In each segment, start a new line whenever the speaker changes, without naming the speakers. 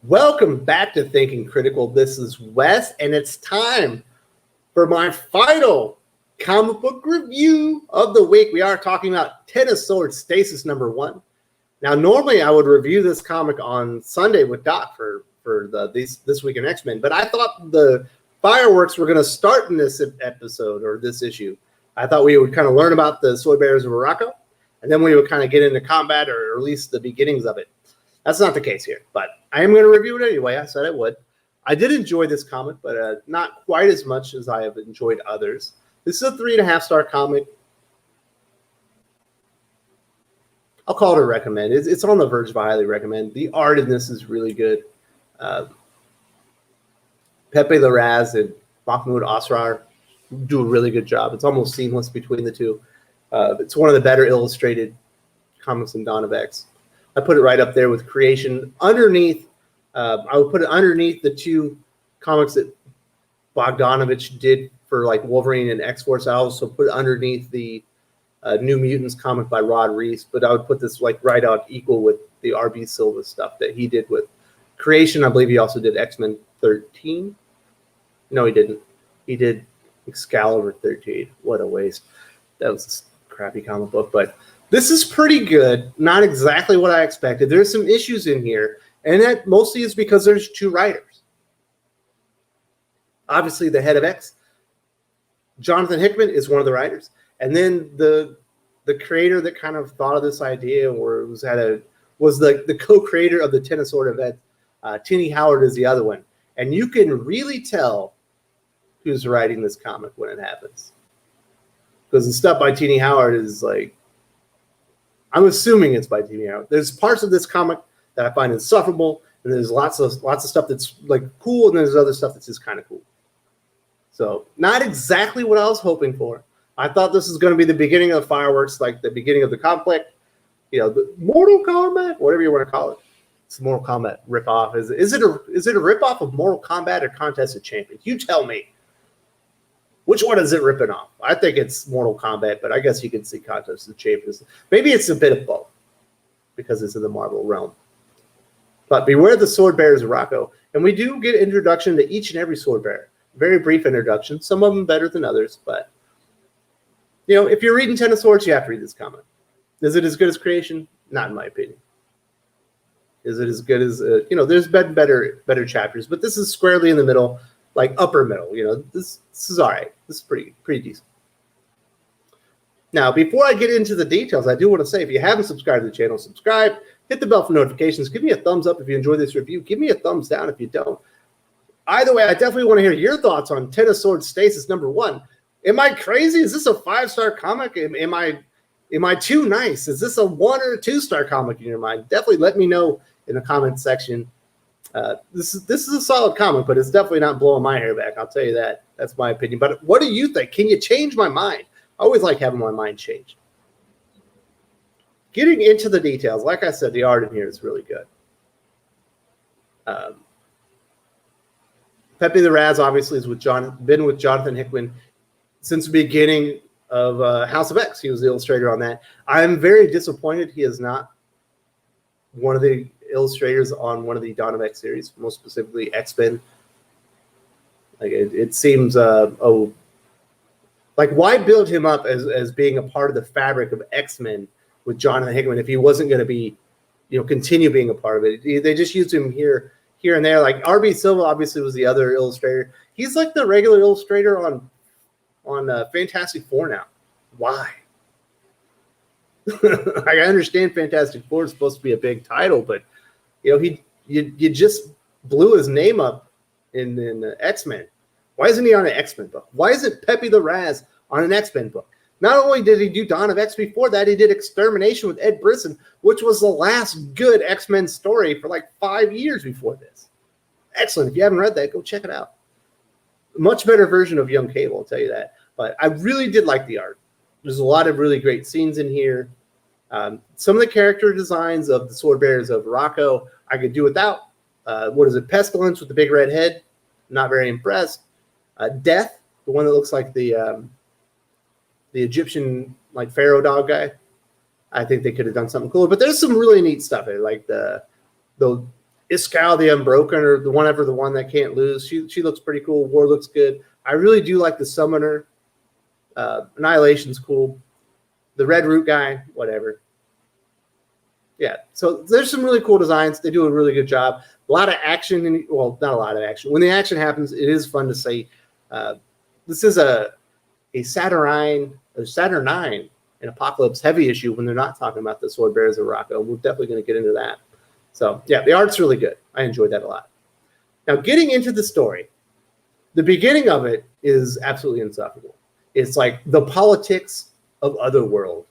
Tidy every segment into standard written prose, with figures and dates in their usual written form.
Welcome back to Thinking Critical. This is Wes, and it's time for my final comic book review of the week. We are talking about Ten of Swords Stasis #1. Now, normally I would review this comic on Sunday with Doc for this week in X-Men, but I thought the fireworks were going to start in this episode or this issue. I thought we would kind of learn about the Swordbearers of Arakko, and then we would kind of get into combat or at least the beginnings of it. That's not the case here, but I am going to review it anyway. I said I would. I did enjoy this comic, but not quite as much as I have enjoyed others. This is a 3.5-star comic. I'll call it a recommend. It's on the verge of a highly recommend. The art in this is really good. Pepe Larraz and Mahmoud Asrar do a really good job. It's almost seamless between the two. It's one of the better illustrated comics in Dawn of X. I put it right up there with Creation. Underneath, I would put it underneath the two comics that Bogdanovich did for like Wolverine and X-Force. I also put it underneath the New Mutants comic by Rod Reese, but I would put this like right out equal with the RB Silva stuff that he did with Creation. I believe he also did X-Men 13. No, he didn't. He did Excalibur 13. What a waste. That was a crappy comic book, but this is pretty good. Not exactly what I expected. There's some issues in here, and that mostly is because there's two writers. Obviously, the head of X, Jonathan Hickman, is one of the writers, and then the creator that kind of thought of this idea or was the co-creator of the Ten of Swords event. Tini Howard is the other one, and you can really tell who's writing this comic when it happens, because the stuff by Tini Howard is like, I'm assuming it's by Tini Howard. There's parts of this comic that I find insufferable, and there's lots of stuff that's like cool, and there's other stuff that's just kind of cool. So not exactly what I was hoping for. I thought this was going to be the beginning of the fireworks, like the beginning of the conflict. You know, the Mortal Kombat, whatever you want to call it. It's a Mortal Kombat ripoff. Is it a ripoff of Mortal Kombat or Contest of Champions? You tell me. Which one is it ripping off? I think it's Mortal Kombat, but I guess you can see Contest of Champions. Maybe it's a bit of both because it's in the Marvel realm. But beware the Swordbearers of Arakko. And we do get introduction to each and every Swordbearer. Very brief introduction. Some of them better than others, but you know, if you're reading Ten of Swords, you have to read this comic. Is it as good as Creation? Not in my opinion. Is it as good as there's been better chapters, but this is squarely in the middle. Like upper middle, this is all right. This is pretty decent. Now, before I get into the details, I do want to say, if you haven't subscribed to the channel, subscribe, hit the bell for notifications, give me a thumbs up if you enjoy this review, give me a thumbs down if you don't. Either way, I definitely want to hear your thoughts on Ten of Swords Stasis #1. Am I crazy? Is this a 5-star comic? Am I too nice? Is this a 1 or a 2-star comic in your mind? Definitely let me know in the comments section. This is a solid comic, but it's definitely not blowing my hair back. I'll tell you that. That's my opinion. But what do you think? Can you change my mind? I always like having my mind changed. Getting into the details, like I said, the art in here is really good. Pepe Larraz obviously is been with Jonathan Hickman since the beginning of House of X. He was the illustrator on that. I am very disappointed he is not one of the illustrators on one of the Dawn of X series, most specifically X-Men. Like it seems like why build him up as being a part of the fabric of X-Men with Jonathan Hickman if he wasn't going to be, continue being a part of it. They just used him here and there. Like RB Silva obviously was the other illustrator. He's like the regular illustrator on Fantastic Four now. Why? I understand Fantastic Four is supposed to be a big title, but you just blew his name up in X-Men. Why isn't he on an X-Men book? Why isn't Pepe Larraz on an X-Men book? Not only did he do Dawn of X before that, he did Extermination with Ed Brisson, which was the last good X-Men story for like 5 years before this. Excellent. If you haven't read that, go check it out. Much better version of Young Cable, I'll tell you that. But I really did like the art. There's a lot of really great scenes in here. Some of the character designs of the Swordbearers of Arakko I could do without. Pestilence with the big red head? Not very impressed. Death, the one that looks like the Egyptian like pharaoh dog guy. I think they could have done something cooler. But there's some really neat stuff. Like Iskal the Unbroken, or the one that can't lose. She looks pretty cool. War looks good. I really do like the Summoner. Annihilation's cool. The Red Root guy, whatever. Yeah, so there's some really cool designs. They do a really good job. A lot of action. Well, not a lot of action. When the action happens, it is fun to see. This is a Saturnine and Apocalypse heavy issue when they're not talking about the Swordbearers of Arakko. We're definitely going to get into that. So, yeah, the art's really good. I enjoyed that a lot. Now, getting into the story, the beginning of it is absolutely insufferable. It's like the politics of Otherworld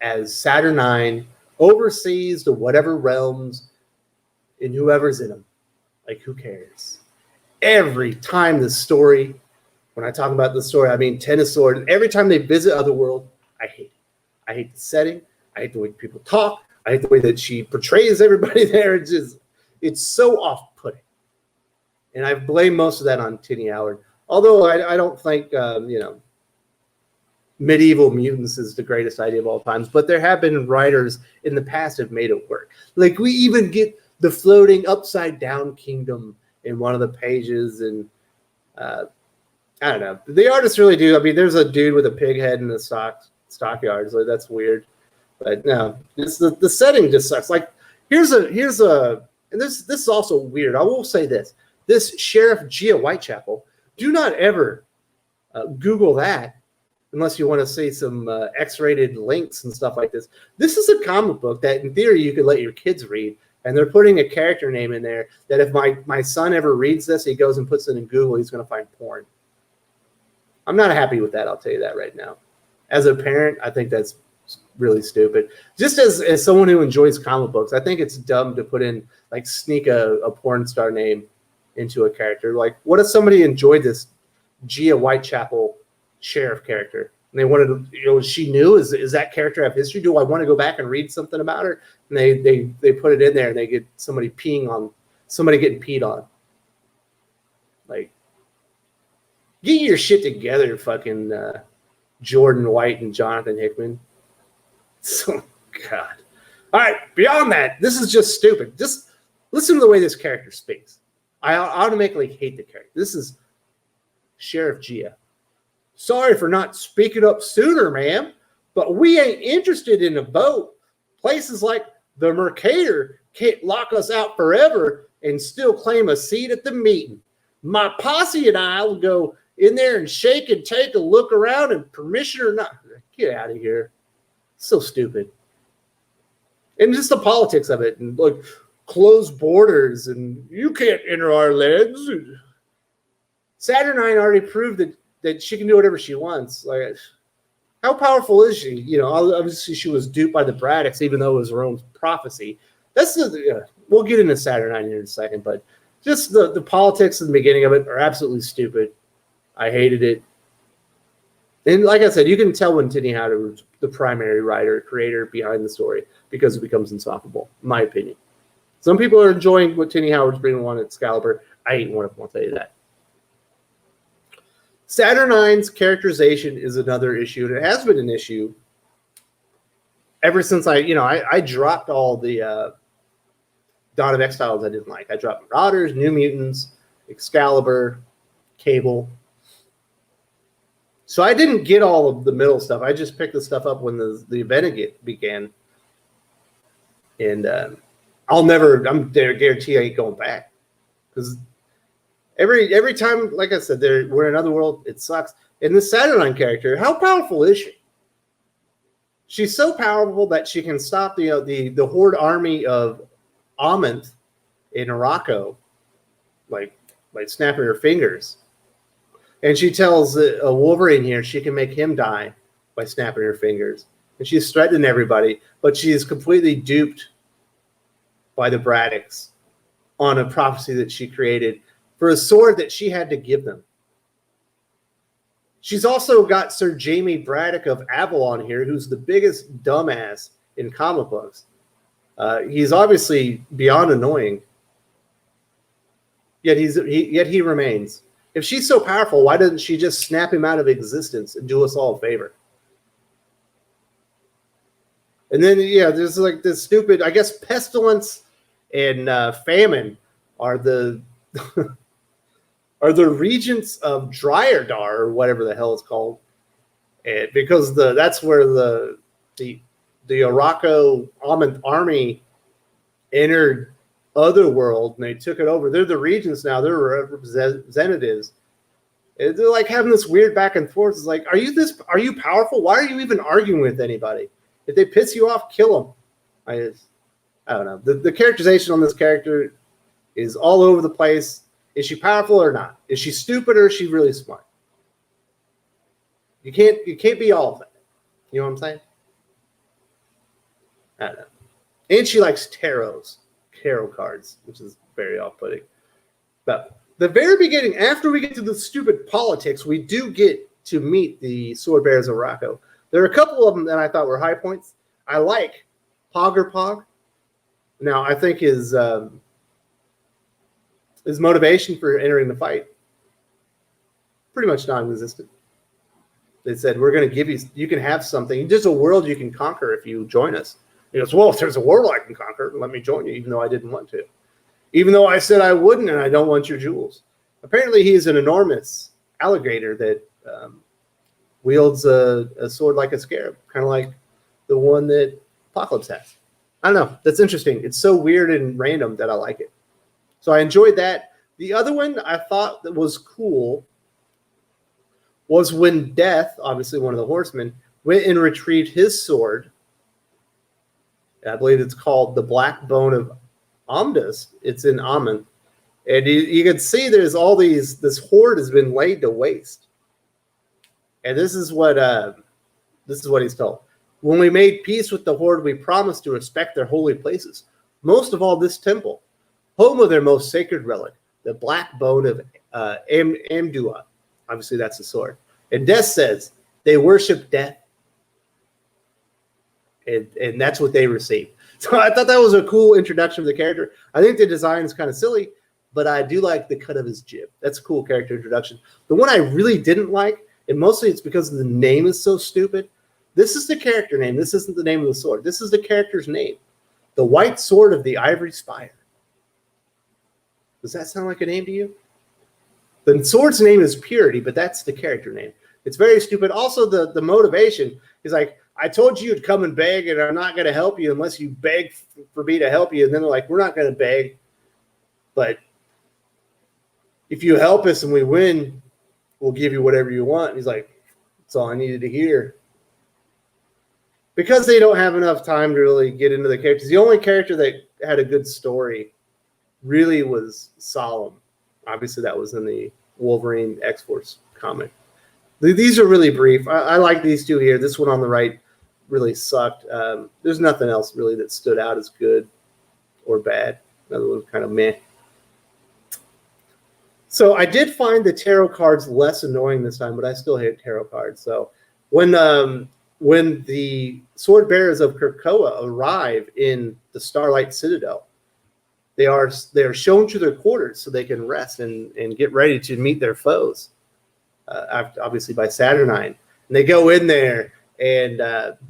as Saturnine oversees the whatever realms and whoever's in them. Like, who cares? Every time the story, when I talk about the story, I mean Ten of Swords, every time they visit Otherworld, I hate it. I hate the setting. I hate the way people talk. I hate the way that she portrays everybody there. It's so off-putting. And I blame most of that on Tini Howard. Although I don't think, medieval mutants is the greatest idea of all times. But there have been writers in the past have made it work. Like, we even get the floating upside-down kingdom in one of the pages. And I don't know. The artists really do. I mean, there's a dude with a pig head in the stockyard. So that's weird. But no, the setting just sucks. Like, here's a and this is also weird. I will say this Sheriff Gia Whitechapel. Do not ever Google that unless you want to see some X-rated links and stuff like this. This is a comic book that, in theory, you could let your kids read, and they're putting a character name in there that if my son ever reads this, he goes and puts it in Google, he's going to find porn. I'm not happy with that. I'll tell you that right now. As a parent, I think that's really stupid. Just as someone who enjoys comic books, I think it's dumb to put in, like, sneak a porn star name into a character. Like, what if somebody enjoyed this Gia Whitechapel sheriff character and they wanted to, she knew, is that character have history? Do I want to go back and read something about her? And they put it in there and they get somebody getting peed on. Like, get your shit together, fucking Jordan White and Jonathan Hickman. So, God. All right, beyond that, this is just stupid. Just listen to the way this character speaks. I automatically hate the character. This is Sheriff Gia. Sorry for not speaking up sooner, ma'am, but we ain't interested in a boat. Places like the Mercator can't lock us out forever and still claim a seat at the meeting. My posse and I will go in there and shake and take a look around, and permission or not. Get out of here. So stupid. And just the politics of it, and like closed borders, and you can't enter our lands. Saturnine already proved that she can do whatever she wants. Like, how powerful is she? You know, obviously she was duped by the Braddocks, even though it was her own prophecy. We'll get into Saturnine here in a second, but just the politics in the beginning of it are absolutely stupid. I hated it. And like I said, you can tell when Tini Howard was the primary writer, creator behind the story, because it becomes insufferable, in my opinion. Some people are enjoying what Tini Howard's bringing on at Excalibur. I ain't one of them, I'll tell you that. Saturnine's characterization is another issue, and it has been an issue ever since I dropped all the Dawn of Exiles I didn't like. I dropped Marauders, New Mutants, Excalibur, Cable. So I didn't get all of the middle stuff. I just picked the stuff up when the event began. And I'm guarantee I ain't going back. Because every time, like I said, we're in another world, it sucks. And the Saturnine character, how powerful is she? She's so powerful that she can stop the Horde army of Amenth in Arakko, like snapping her fingers. And she tells a Wolverine here she can make him die by snapping her fingers. And she's threatening everybody, but she is completely duped by the Braddocks on a prophecy that she created for a sword that she had to give them. She's also got Sir Jamie Braddock of Avalon here, who's the biggest dumbass in comic books. He's obviously beyond annoying, yet he remains. If she's so powerful, why doesn't she just snap him out of existence and do us all a favor? And then, there's like this stupid, I guess, pestilence and Famine are the are the regents of Dryardar, or whatever the hell it's called, and because that's where the Arakko army entered Otherworld, and they took it over. They're the regents now. They're representatives. And they're like having this weird back and forth. It's like, are you powerful? Why are you even arguing with anybody? If they piss you off, kill them. I don't know. The characterization on this character is all over the place. Is she powerful or not? Is she stupid or is she really smart? You can't be all of that. You know what I'm saying? I don't know. And she likes tarot cards, which is very off-putting. But the very beginning, after we get to the stupid politics, we do get to meet the Swordbearers of Arakko. There are a couple of them that I thought were high points. I like Pog. Now, I think his motivation for entering the fight pretty much non-existent. They said, we're going to give you can have something. There's a world you can conquer if you join us. He goes, well, if there's a world I can conquer, let me join you, even though I didn't want to. Even though I said I wouldn't, and I don't want your jewels. Apparently, he is an enormous alligator that wields a sword like a scarab, kind of like the one that Apocalypse has. I don't know. That's interesting. It's so weird and random that I like it. So I enjoyed that. The other one I thought that was cool was when Death, obviously one of the horsemen, went and retrieved his sword. I believe it's called the Black Bone of Omdus. It's in Ammon. And you can see there's all this horde has been laid to waste. And this is what he's told. When we made peace with the horde, we promised to respect their holy places. Most of all, this temple, home of their most sacred relic, the Black Bone of Amdua. Obviously, that's the sword. And Death says they worship death. And that's what they received. So I thought that was a cool introduction of the character. I think the design is kind of silly, but I do like the cut of his jib. That's a cool character introduction. The one I really didn't like, and mostly it's because the name is so stupid. This is the character name. This isn't the name of the sword. This is the character's name. The White Sword of the Ivory Spire. Does that sound like a name to you? The sword's name is Purity, but that's the character name. It's very stupid. Also, the motivation is like, I told you you'd come and beg, and I'm not going to help you unless you beg for me to help you. And then they're like, we're not going to beg, but if you help us and we win, we'll give you whatever you want. And he's like, that's all I needed to hear. Because they don't have enough time to really get into the characters. The only character that had a good story really was Solemn. Obviously, that was in the Wolverine X-Force comic. These are really brief. I like these two here. This one on the right really sucked. There's nothing else really that stood out as good or bad. Another one kind of meh. So I did find the tarot cards less annoying this time, but I still hate tarot cards. So when the Swordbearers of Krakoa arrive in the Starlight Citadel, they are shown to their quarters so they can rest and get ready to meet their foes. Obviously by Saturnine. And they go in there, and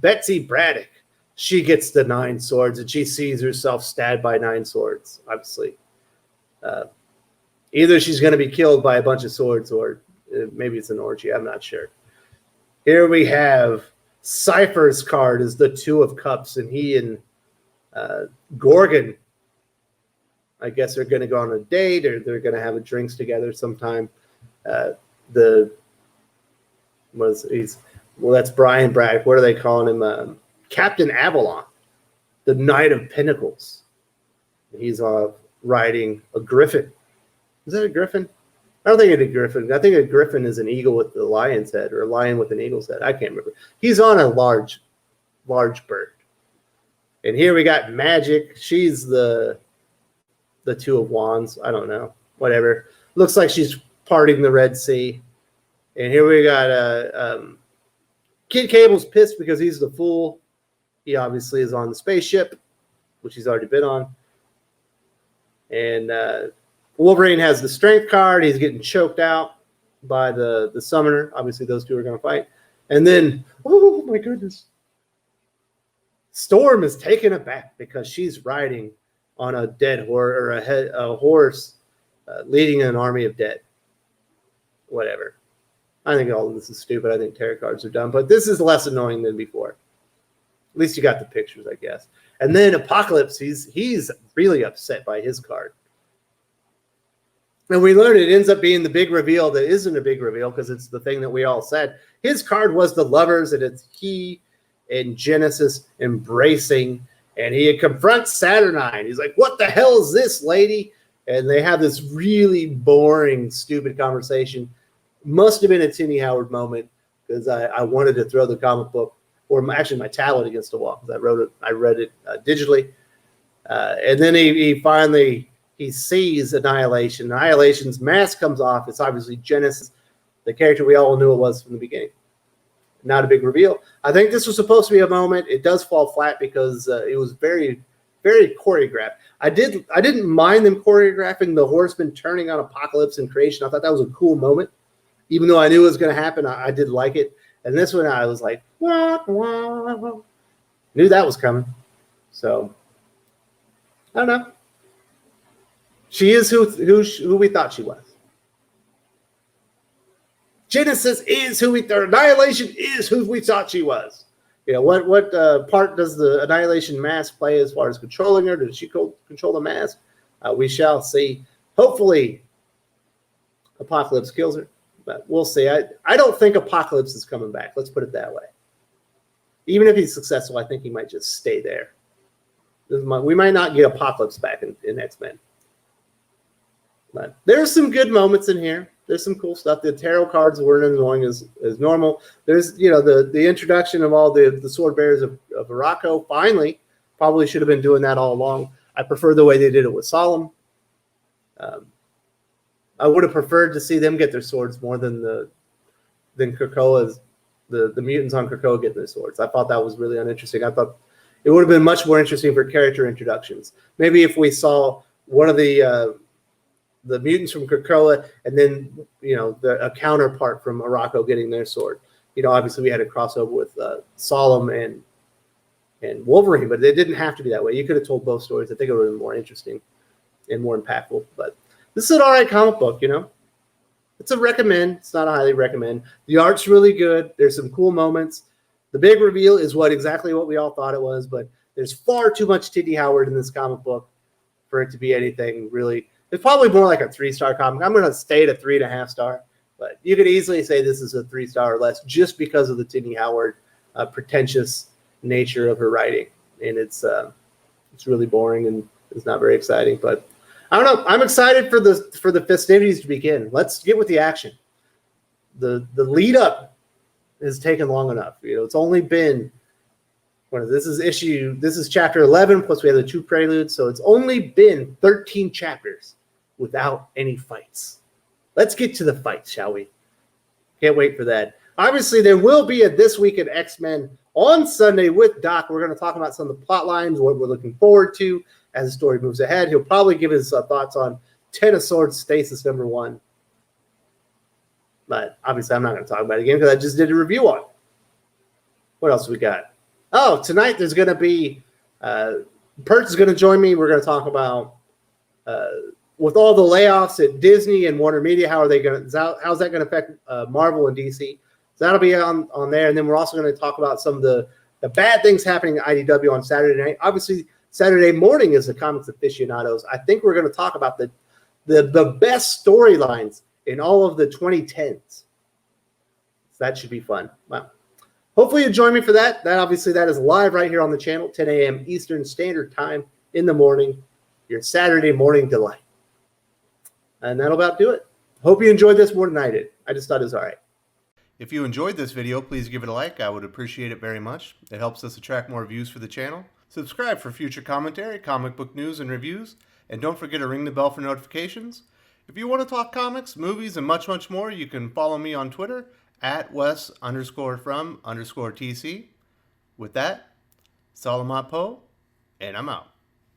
Betsy Braddock, she gets the 9 swords, and she sees herself stabbed by 9 swords, obviously. Either she's going to be killed by a bunch of swords, or maybe it's an orgy. I'm not sure. Here we have Cypher's card is the 2 of Cups, and he and Gorgon, I guess they're going to go on a date, or they're going to have a drinks together sometime. That's Brian Braddock. What are they calling him? Captain Avalon, the Knight of Pentacles. He's riding a griffin. Is that a griffin? I don't think it's a griffin. I think a griffin is an eagle with the lion's head, or a lion with an eagle's head. I can't remember. He's on a large bird. And here we got Magic. She's the 2 of Wands. I don't know. Whatever. Looks like she's parting the Red Sea. And here we got Kid Cable's pissed because he's the fool. He obviously is on the spaceship, which he's already been on. And Wolverine has the strength card. He's getting choked out by the summoner. Obviously, those two are going to fight. And then, oh my goodness, Storm is taken aback because she's riding on a dead horse or a horse leading an army of dead. Whatever. I think all of this is stupid. I think tarot cards are dumb, but this is less annoying than before. At least you got the pictures, I guess. And then Apocalypse, he's really upset by his card. And we learned it ends up being the big reveal that isn't a big reveal because it's the thing that we all said. His card was the Lovers, and it's he and Genesis embracing, and he confronts Saturnine. He's like, what the hell is this, lady? And they have this really boring, stupid conversation. Must have been a Tini Howard moment because I wanted to throw the comic book, or actually my tablet, against the wall because I read it digitally. And then he finally sees Annihilation. Annihilation's mask comes off. It's obviously Genesis, the character we all knew it was from the beginning. Not a big reveal. I think this was supposed to be a moment. It does fall flat because it was very, very choreographed. I didn't mind them choreographing the Horseman turning on Apocalypse and Creation. I thought that was a cool moment. Even though I knew it was going to happen, I did like it. And this one, I was like, wah, wah, wah. Knew that was coming. So, I don't know. She is who we thought she was. Genesis is who we thought. Annihilation is who we thought she was. You know, what part does the Annihilation mask play as far as controlling her? Does she control the mask? We shall see. Hopefully, Apocalypse kills her. But we'll see. I don't think Apocalypse is coming back. Let's put it that way. Even if he's successful, I think he might just stay there. We might not get Apocalypse back in X-Men. But there's some good moments in here. There's some cool stuff. The tarot cards weren't as annoying as normal. There's, you know, the introduction of all the Swordbearers of Arakko. Finally, probably should have been doing that all along. I prefer the way they did it with Solemn. I would have preferred to see them get their swords more than Krakoa's the mutants on Krakoa getting their swords. I thought that was really uninteresting. I thought it would have been much more interesting for character introductions. Maybe if we saw one of the mutants from Krakoa and then, you know, a counterpart from Arakko getting their sword. You know, obviously we had a crossover with Solemn and Wolverine, but it didn't have to be that way. You could have told both stories. I think it would have been more interesting and more impactful, but this is an all right comic book, you know. It's a recommend. It's not a highly recommend. The art's really good. There's some cool moments. The big reveal is exactly what we all thought it was, but there's far too much Tini Howard in this comic book for it to be anything really. It's probably more like a 3-star comic. I'm going to stay at a 3.5 star, but you could easily say this is a 3-star or less just because of the Tini Howard pretentious nature of her writing, and it's really boring and it's not very exciting, but. I don't know. I'm excited for the festivities to begin. Let's get with the action. The lead up has taken long enough. You know, it's only been this is chapter 11 plus we have the 2 preludes, so it's only been 13 chapters without any fights. Let's get to the fights, shall we? Can't wait for that. Obviously, there will be a This Week in X-Men on Sunday with Doc. We're going to talk about some of the plot lines, what we're looking forward to as the story moves ahead. He'll probably give his thoughts on Ten of Swords Stasis #1. But obviously, I'm not going to talk about it again because I just did a review on it. What else we got? Oh, tonight there's going to be Perch is going to join me. We're going to talk about with all the layoffs at Disney and Warner Media, how's that going to affect Marvel and DC? So that'll be on there. And then we're also going to talk about some of the bad things happening at IDW on Saturday night. Obviously, Saturday morning is the Comics Aficionados. I think we're going to talk about the best storylines in all of the 2010s. So that should be fun. Wow. Hopefully you'll join me for that. That is live right here on the channel, 10 a.m. Eastern Standard Time in the morning. Your Saturday morning delight. And that'll about do it. Hope you enjoyed this more than I did. I just thought it was all right. If you enjoyed this video, please give it a like. I would appreciate it very much. It helps us attract more views for the channel. Subscribe for future commentary, comic book news, and reviews. And don't forget to ring the bell for notifications. If you want to talk comics, movies, and much, much more, you can follow me on Twitter at Wes_from_TC. With that, Salamat Po, and I'm out.